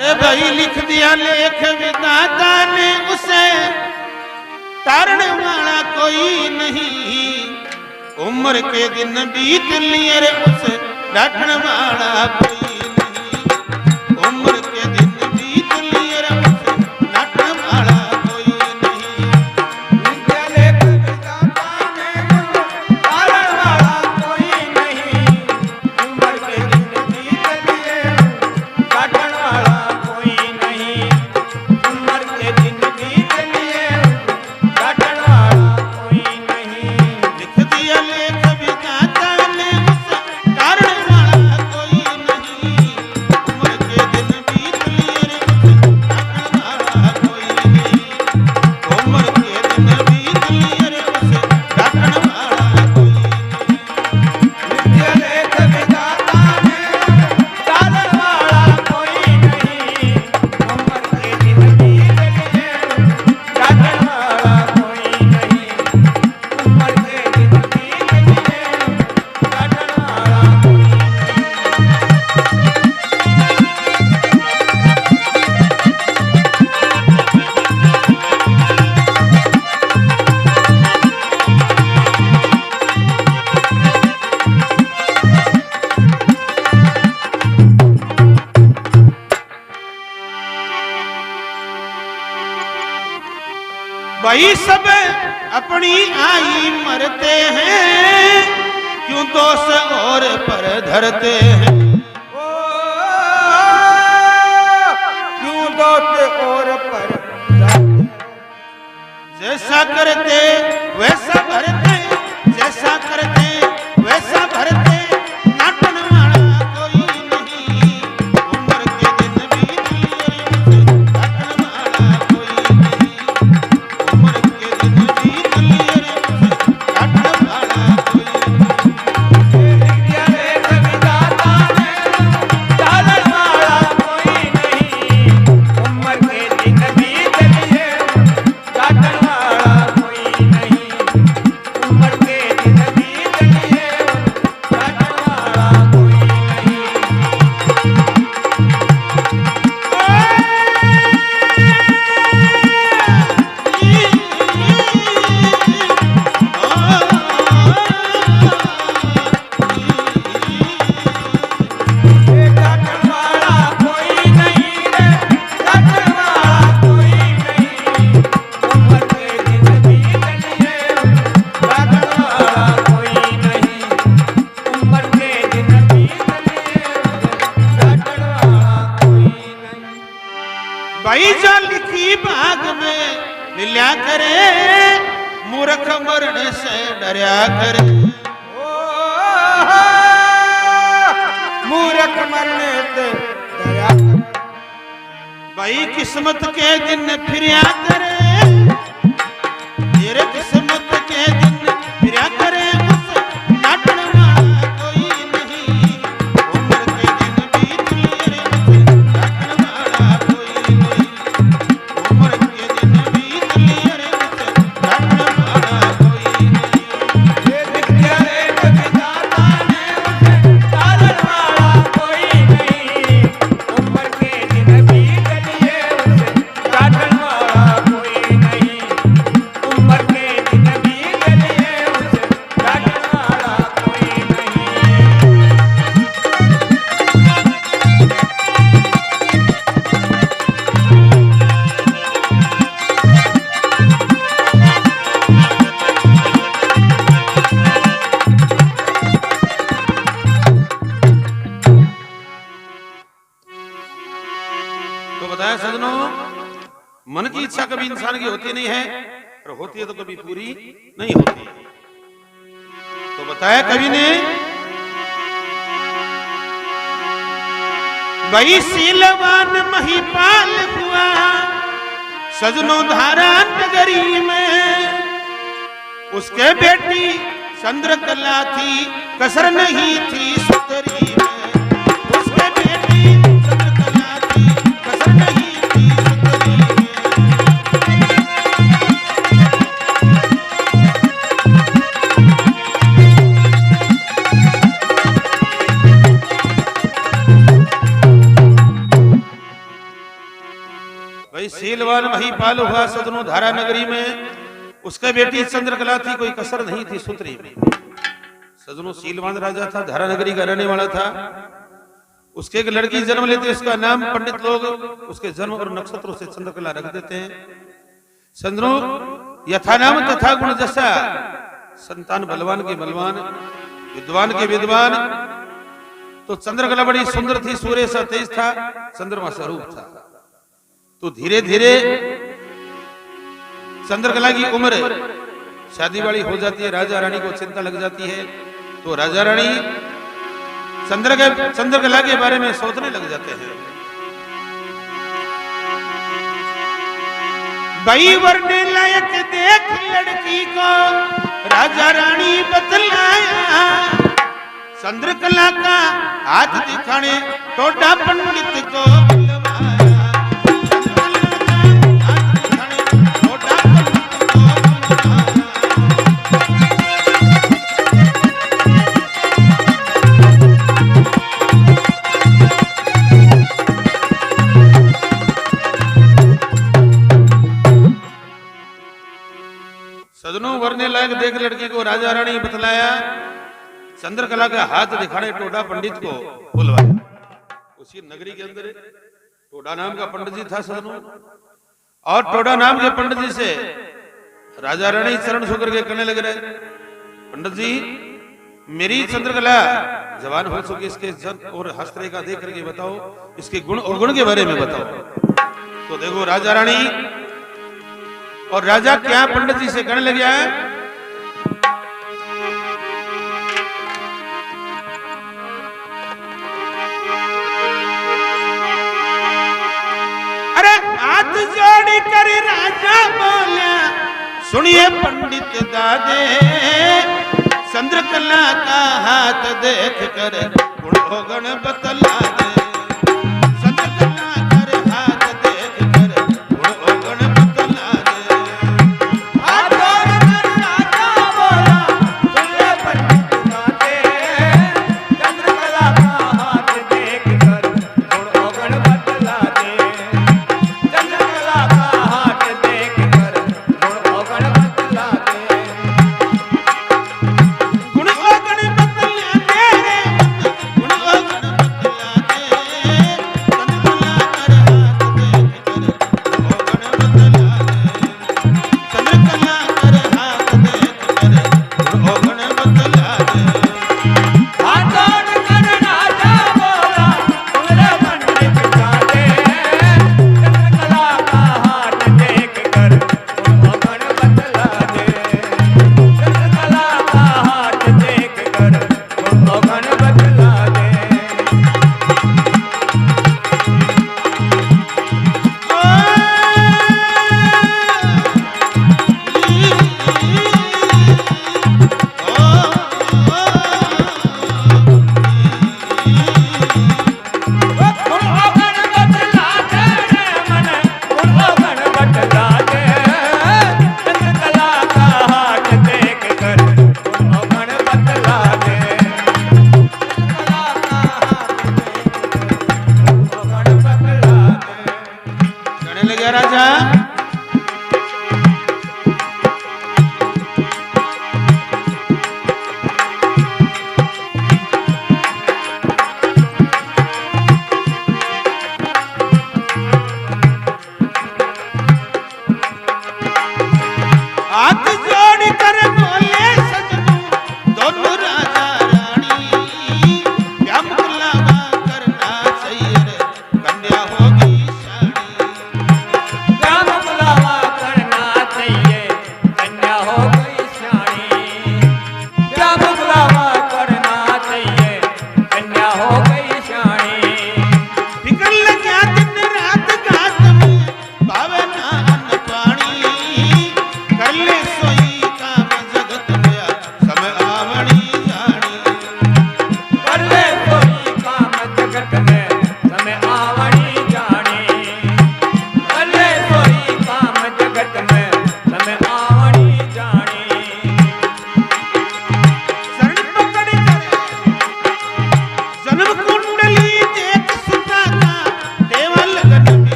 अरे भाई लिख दिया लेख विधाता ने उसे तारण वाला कोई नहीं। उम्र के दिन बीत लिए रे उसे डांटने वाला कोई नहीं। उम्र के दिन बीत लिए रे उसे डांटने वाला कोई नहीं। लिख दिया लेख विधाता ने तारण वाला कोई नहीं। उम्र के दिन बीत लिए डांटने वाला कोई नहीं। उम्र के दिन बीत लिए डांटने वाला कोई नहीं। लिख दिया लेख विधाता ने उसे तारण वाला कोई नहीं। उम्र के दिन बीत लिए रे उसे डांटने वाला कोई नहीं। उम्र के दिन बीत लिए रे उसे डांटने वाला कोई नहीं। लिख दिया लेख विधाता ने तारण वाला कोई नहीं। उम्र के दिन बीत लिए डांटने वाला कोई नहीं। उम्र के दिन बीत लिए डांटने वाला कोई नहीं। वही सब अपनी आई मरते हैं, क्यों दोष और पर धरते हैं। ओ, क्यों दोस्त और पर जैसा करते वैसा भरते, जैसा करते वैसा भरते, नाटन वाला कोई नहीं। उम्र के दिन बीत लिए उसे नाटन वाला कोई नहीं। उम्र के दिन बीत लिए उसे नाटन वाला कोई नहीं। लिख दिया लेख विधाता ने तारण वाला कोई नहीं। उम्र के दिन बीत लिए डांटने वाला कोई नहीं। उम्र के दिन बीत लिए डांटने वाला कोई नहीं। डांटने वाला कोई नहीं रे, डांटने वाला कोई नहीं। उम्र के दिन बीत लिए डांटने वाला कोई नहीं। उम्र के दिन बीत लिए डांटने वाला कोई नहीं। भाई जो लिखी भाग में मिल्या करे, मूर्ख मरण से डरया करे। मूर्ख मरने से दया भाई किस्मत के दिन फिरिया करे, तेरे किस्मत के दिन फिरिया करे, उसे नाटन वाला कोई नहीं। उम्र के दिन बीत लिए रे उसे नाटन वाला कोई नहीं। उम्र के दिन बीत लिए रे उसे नाटन वाला कोई नहीं। ये लिख दिया लेख विधाता ने उसे तारण वाला कोई नहीं। उम्र के दिन बीत लिए उसे डांटने वाला कोई नहीं। उम्र के दिन बीत लिए उसे डांटने वाला कोई नहीं। तो बताया सजनों, मन की इच्छा कभी इंसान की होती नहीं है, और होती है तो कभी पूरी नहीं होती। तो बताया कवि ने, भाई शीलवान महिपाल हुआ सजनों धारा नगरी में। उसके बेटी चंद्रकला थी, कसर नहीं थी सुतरी में। उसके बेटी चंद्रकला थी, कसर नहीं थी सुतरी में। भाई शीलवान महीपाल हुआ सदनों धारा नगरी में, उसके बेटी चंद्रकला थी, कोई कसर नहीं थी सुतरी में। सदनों शीलवान राजा था, धारा नगरी का रहने वाला था। उसके एक लड़की जन्म लेती, उसका नाम पंडित लोग उसके जन्म और नक्षत्रों से चंद्रकला रख देते हैं। चंद्रो यथा नाम तथा गुण जैसा, संतान बलवान के बलवान, विद्वान के विद्वान। तो चंद्रकला बड़ी सुंदर थी, सूर्य सा तेज था, चंद्रमा सा रूप था। तो धीरे धीरे चंद्रकला की उम्र शादी वाली हो जाती है, राजा रानी को चिंता लग जाती है। तो राजा रानी चंद्रकला के बारे में सोचने लग जाते हैं। भाई वरने लायक देख लड़की को राजा रानी बतलाया, चंद्रकला का हाथ दिखाने टोडा पंडित को बुलवाया। सदनों वरने लायक देख लड़की को राजा रानी बतलाया, चंद्रकला का हाथ दिखाने टोडा पंडित को बुलवाया। उसी नगरी के अंदर टोडा नाम का पंडित जी था सदनों, और टोडा नाम के पंडित जी से राजा रानी चरण छू करके कहने लग रहे, पंडित जी मेरी चंद्रकला जवान हो चुकी, इसके जन और हस्तरेखा देख करके बताओ, इसके गुण और गुण के बारे में बताओ। तो देखो राजा रानी और राजा क्या पंडित जी से कहने लगे हैं, अरे हाथ जोड़ी कर राजा बोला, सुनिए पंडित दादे, चंद्रकला का हाथ देख कर गुण अवगुण बतला दे। राम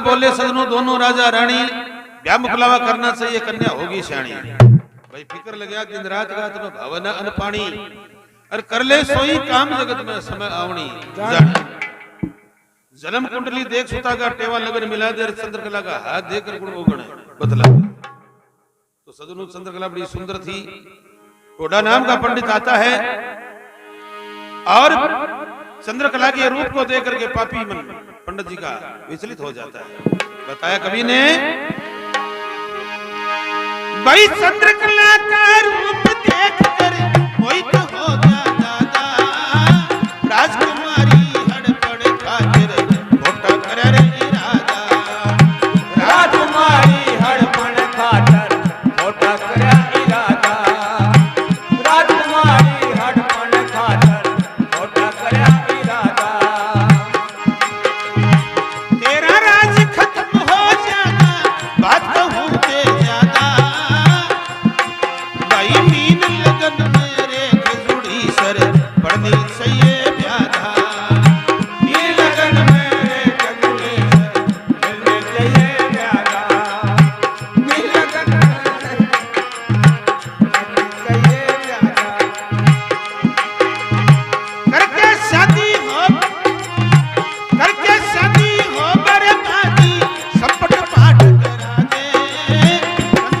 बोले सजनों दोनों राजा रानी ब्याह मुकलावा करना चाहिए, कन्या होगी श्याणी। भाई फिक्र लग गया दिन रात गात में भावना अन पानी, और कर ले सोई काम जगत में समय आवणी जानी। जलम कुंडली देख सुता का टेवा लगन मिला दे, चंद्रकला का हाथ देकर गुण ओगण बदला। तो सजनों चंद्रकला बड़ी सुंदर थी। टोडा नाम का पंडित आता है और चंद्रकला के रूप को देख करके पापी मन पंडित जी का विचलित हो जाता है। बताया कवि ने, भाई चंद्रकला का रूप देख कर मोहित हो गया दादा, राजकुमारी हड़बड़ खातिर घोटा करे रे इरादा। राजकुमारी हड़पण खातर घोटा करे इरादा, राजकुमारी हड़पण खातर घोटा करे इरादा। तेरा राज खत्म हो जाना बात कहूं के ज्यादा, भाई मीन लगन मेरे जुड़ी सर पड़नी चाहिए ब्यादा। मीन लगन मेरे जुड़ी सर पड़नी चाहिए ब्यादा, मीन लगन मेरे चाहिए ब्यादा। करके शादी हो बर्बादी संपट पाठ करा दे,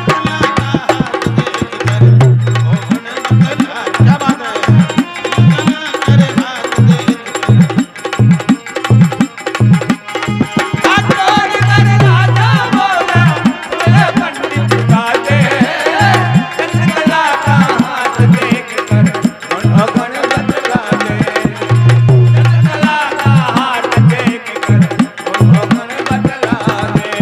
चंद्रकला का हाथ देख कर मोहन बदला। क्या बात है, चंद्रकला करे हाथ देख कर। हाथ जोड़ कर राजा बोला, बोले पंडित गाते, चंद्रकला का हाथ देख कर मोहन बदला दे, चंद्रकला का हाथ देख कर मोहन बदला दे।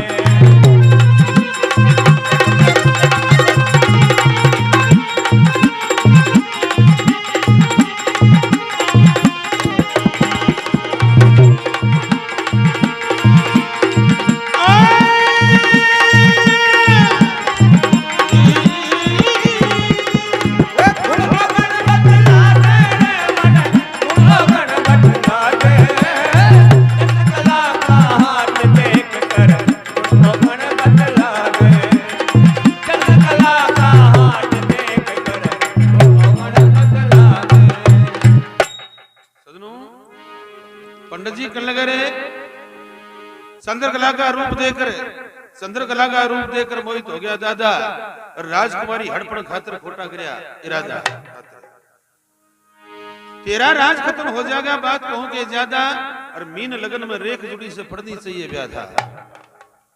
सजनों पंडित जी कहने लगे रे, चंद्रकला का रूप देखकर मोहित हो गया दादा, और राजकुमारी हड़पड़ खातिर खोटा करया इरादा। तेरा राज खत्म हो जाएगा बात कहूं के ज्यादा, और मीन लगन में रेख जुड़ी से पड़नी चाहिए ब्याधा।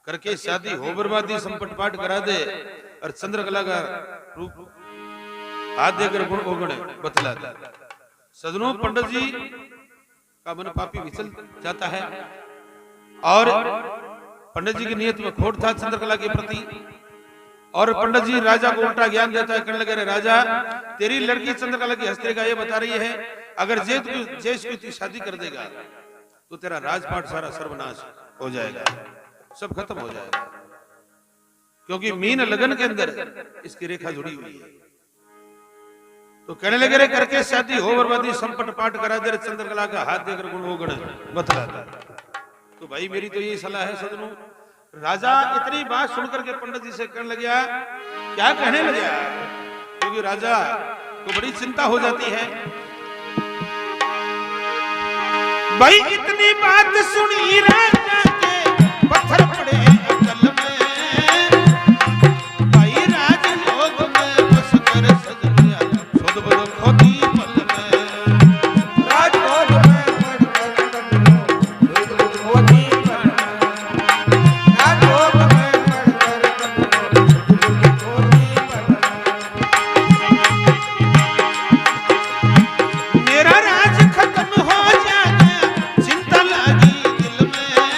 करके शादी हो बर्बादी संपट पाठ करा दे, और चंद्रकला का रूप हाथ देकर गुण ओगण बतला दे। सजनों पंडित जी का मन पापी विचल जाता है, और पंडित जी की नियत में खोट था चंद्रकला के प्रति। और पंडित जी राजा को उल्टा ज्ञान देता है, कहने लगे रे राजा, तेरी लड़की चंद्रकला की हस्तिका ये बता रही है, अगर जैस की तू शादी कर देगा तो तेरा राजपाट सारा सर्वनाश हो जाएगा, सब खत्म हो जाएगा, क्योंकि मीन लगन के अंदर इसकी रेखा जुड़ी हुई है। तो कहने लगे रे, करके शादी हो बर्बादी संपट पाठ करा दे, चंद्रकला का हाथ देकर गुण ओगण बतला दे। तो भाई मेरी तो यही सलाह है सजनों। राजा इतनी बात सुनकर के पंडित जी से कहने लगा, क्या कहने लगा, क्योंकि राजा को बड़ी चिंता हो जाती है। भाई इतनी बात सुनी राजा के पत्थर पड़े अकल में, भाई राज लोग में बस कर सजनिया खुद बदो खोदी पल में। राज लोग में खुद बदो खोदी पल में, राज लोग में खुद खोदी पल में। मेरा राज खत्म हो जाना चिंता लगी दिल में,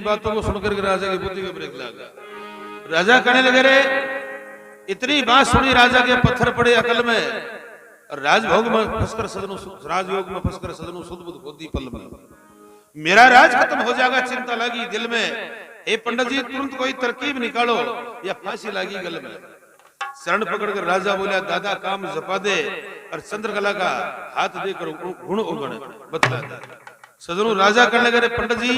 बातों को सुनकर के राजा की बुद्धि में ब्रेक लगा। राजा कहने लगे, रे इतनी बात सुनी राजा के पत्थर पड़े अकल में, और राजभोग में फंसकर सदनों राजयोग में फंसकर सदनों सुध बुध होती पल में मेरा राज खत्म हो जाएगा। चिंता लगी दिल में, हे पंडित जी तुरंत कोई तरकीब निकालो या फांसी लगी गल में। शरण पकड़कर राजा बोला, दादा काम जपा दे और चंद्रकला का हाथ देकर गुण उगण बतला दे। सदनों राजा करने लगे, पंडित जी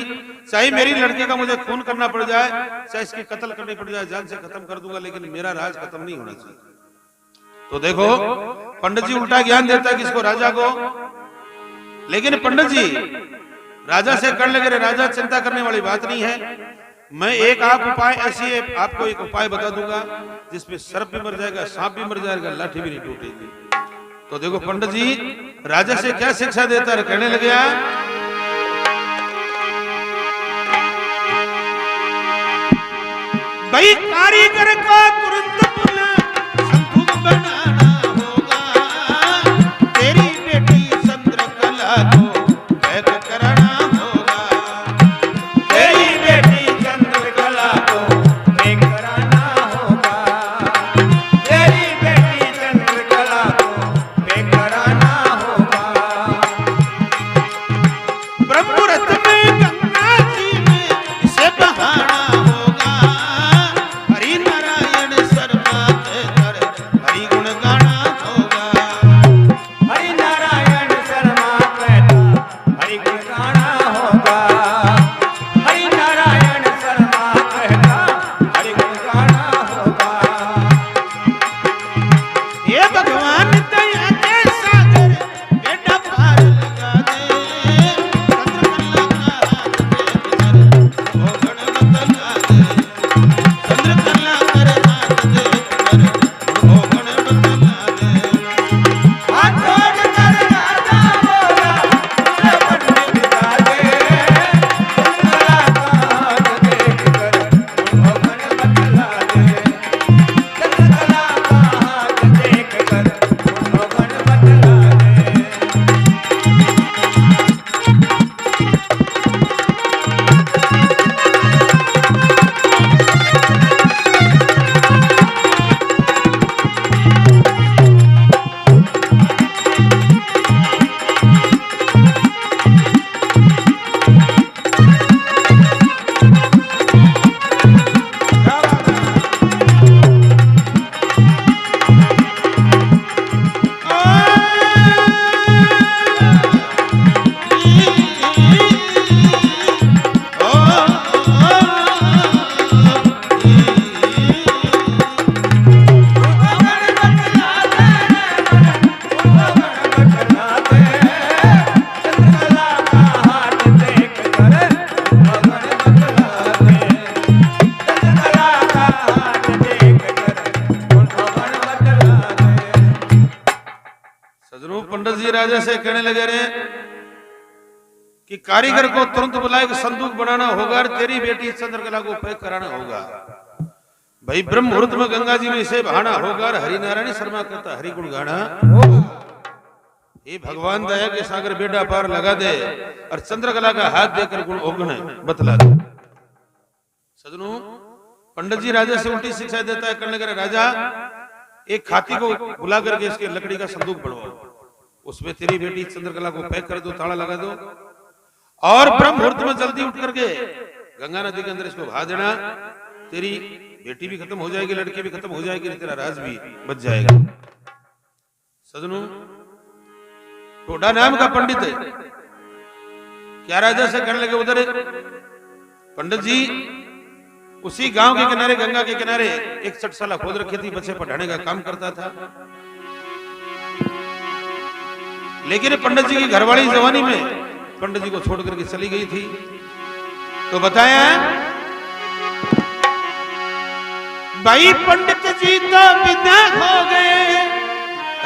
चाहे मेरी लड़की का मुझे खून करना पड़ जाए, चाहे इसकी कत्ल करनी पड़ जाए, जान से खत्म कर दूंगा, लेकिन मेरा राज खत्म नहीं होना चाहिए। तो देखो पंडित जी उल्टा ज्ञान देता है किसको, राजा को। लेकिन पंडित जी राजा से कर लगे, राजा चिंता करने वाली बात नहीं है, मैं एक आप उपाय ऐसी है, आपको एक उपाय बता दूंगा जिसमें सर्प भी मर जाएगा, सांप भी मर जाएगा, लाठी भी नहीं टूटेगी। तो देखो पंडित जी राजा से क्या शिक्षा देता है, कहने लगे, भाई कारीगर का तुरंत पुनः संतुक बनाना होगा, तेरी बेटी चंद्रकला को पैक कराना होगा, तेरी बेटी चंद्रकला को पैक कराना होगा, तेरी बेटी चंद्रकला को पैक कराना होगा। ब्रह्मरथ में गंगा जी में इसे बहाना होगा, हरि नारायण शर्मा के कर हरि गुण गाना होगा, हरि नारायण शर्मा कहता हरि गुण गाना होगा, हरि नारायण शर्मा कहता हरि गुण गाना होगा। ये भगवान दया के सागर बेटा पार लगा दे, चंद्रकला का हाथ देख कर वो गण बतला दे, चंद्रकला कर हाथ देख कर वो गण बतला दे। हाथ जोड़ कर राजा बोला, मुझे पंडित बता दे, चंद्रकला का हाथ देख कर वो गण बतला दे, चंद्रकला का हाथ देख कर वो गण बतला दे। सजनों पंडित जी राजा से कहने लगे, रे कि कारीगर को तुरंत बुलाए कि संदूक बनाना होगा और तेरी बेटी चंद्रकला को पैक कराना होगा, भाई ब्रह्म मुहूर्त में गंगा जी में इसे बहाना होगा और हरि नारायण शर्मा कहता हरि गुण गाना होगा। ये भगवान दया के सागर बेटा पार लगा दे और चंद्रकला का हाथ देकर गुण उगने बतला दे। सजनों पंडित जी राजा से उल्टी शिक्षा देता है, करने लगे, राजा एक खाती को बुला करके इसके लकड़ी का संदूक बनवाओ, उसमें तेरी बेटी चंद्रकला को पैक कर दो, ताला लगा दो, और ब्रह्म मुहूर्त में जल्दी उठ करके गंगा नदी के अंदर इसको बहा देना, तेरी बेटी भी खत्म हो जाएगी, लड़की भी खत्म हो जाएगी, तेरा राज भी बच जाएगा। सजनों टोडा नाम का पंडित है, क्या राजा से कहने लगे, उधर पंडित जी उसी गांव के किनारे गंगा के किनारे एक चटसाला खोद रखी थी, बच्चे पढ़ाने का काम करता था। लेकिन पंडित जी की घरवाली जवानी में पंडित जी को छोड़ करके चली गई थी। तो बताया भाई पंडित जी तो विदा हो गए,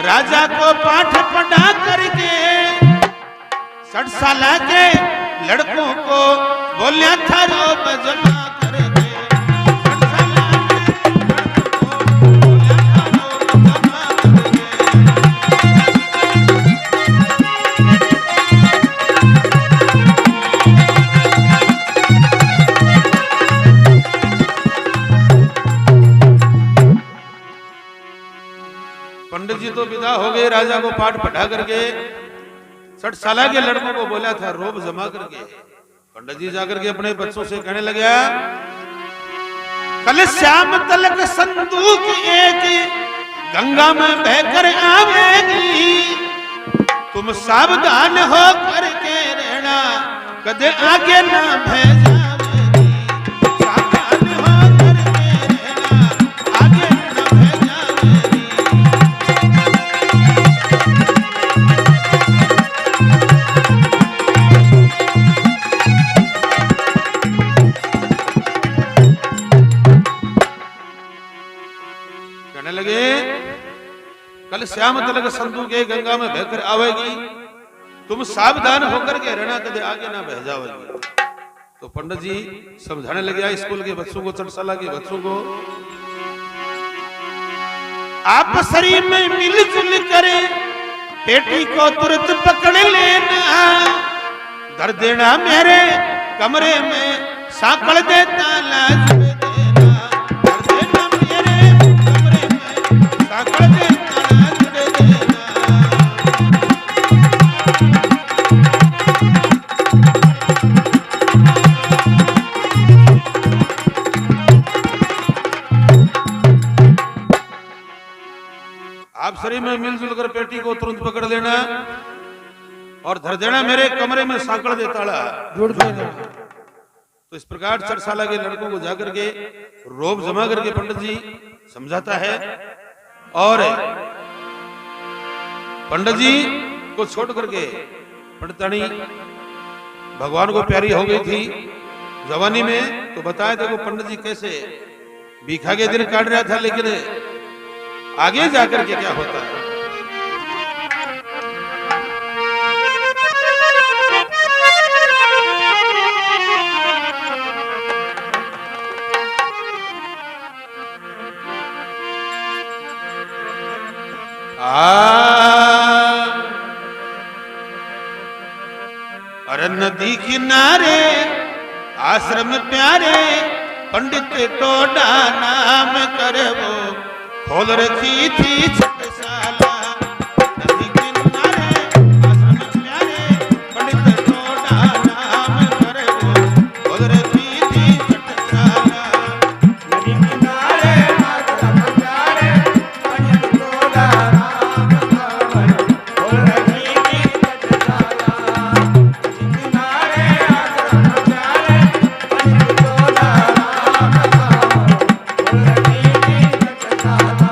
राजा को पाठ पढ़ा करके 60 साल के लड़कों को बोलिया था रोब जमा करके, 60 साल के लड़कों को बोलिया था रोब जमा करके। तो विदा हो गए, राजा को पाठ पढ़ा करके 60 साल के लड़कों को बोला था रोब जमा करके। पंडित जी जाकर के अपने बच्चों से कहने लगे कल श्याम तलक संदूक एक गंगा में बहकर आवेगी, तुम सावधान हो करके रहना कदे आगे ना बह जावेगी। सावधान हो करके रहना आगे ना बह जावेगी। कहने लगे कल श्याम तलक संदूक एक गंगा में बहकर आवेगी, तुम सावधान होकर के रहना कदे आगे ना बह जाओगी। तो पंडित जी समझाने लगे स्कूल के बच्चों को, 60 साल के बच्चों को, आप शरीर में मिलजुल करे पेटी को तुरंत पकड़ लेना, धर देना मेरे कमरे में साकड़ देता लाज देना, धर देना मेरे कमरे में साकड़ देता लाज देना। आप शरीर में मिलजुल कर पेटी को तुरंत पकड़ लेना और धर देना मेरे कमरे में साकड़ दे ताला जुड़ देना। तो इस प्रकार 4 साल के लड़कों को जाकर के रोब जमा करके पंडित जी समझाता है। और पंडित जी को छोड़ करके पंडितानी भगवान को प्यारी हो गई थी जवानी में। तो बताया देखो पंडित जी कैसे भीखा के दिन काट रहा था, लेकिन आगे जाकर के क्या होता है। अरे नदी किनारे आश्रम प्यारे पंडित टोडा नाम करे वो खोल रखी थी छठशाला। नदी किनारे आश्रम प्यारे पंडित टोडा नाम करे वो खोल रखी थी छठशाला। नदी किनारे आश्रम प्यारे पंडित टोडा नाम करे खोल रखी थी छठशाला। नदी किनारे आश्रम प्यारे पंडित टोडा नाम करे खोल रखी थी छठशाला।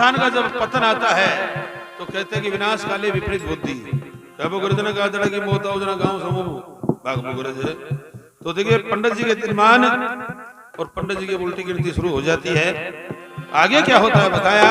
इंसान का जब पतन आता है तो कहते हैं कि विनाश काले विपरीत बुद्धि। तब गुरुजन का जड़ा की मोता उजना गांव समूह भाग मुगरज है। तो देखिए पंडित जी के तीर्मान और पंडित जी की उल्टी गिनती शुरू हो जाती है। आगे क्या होता है बताया।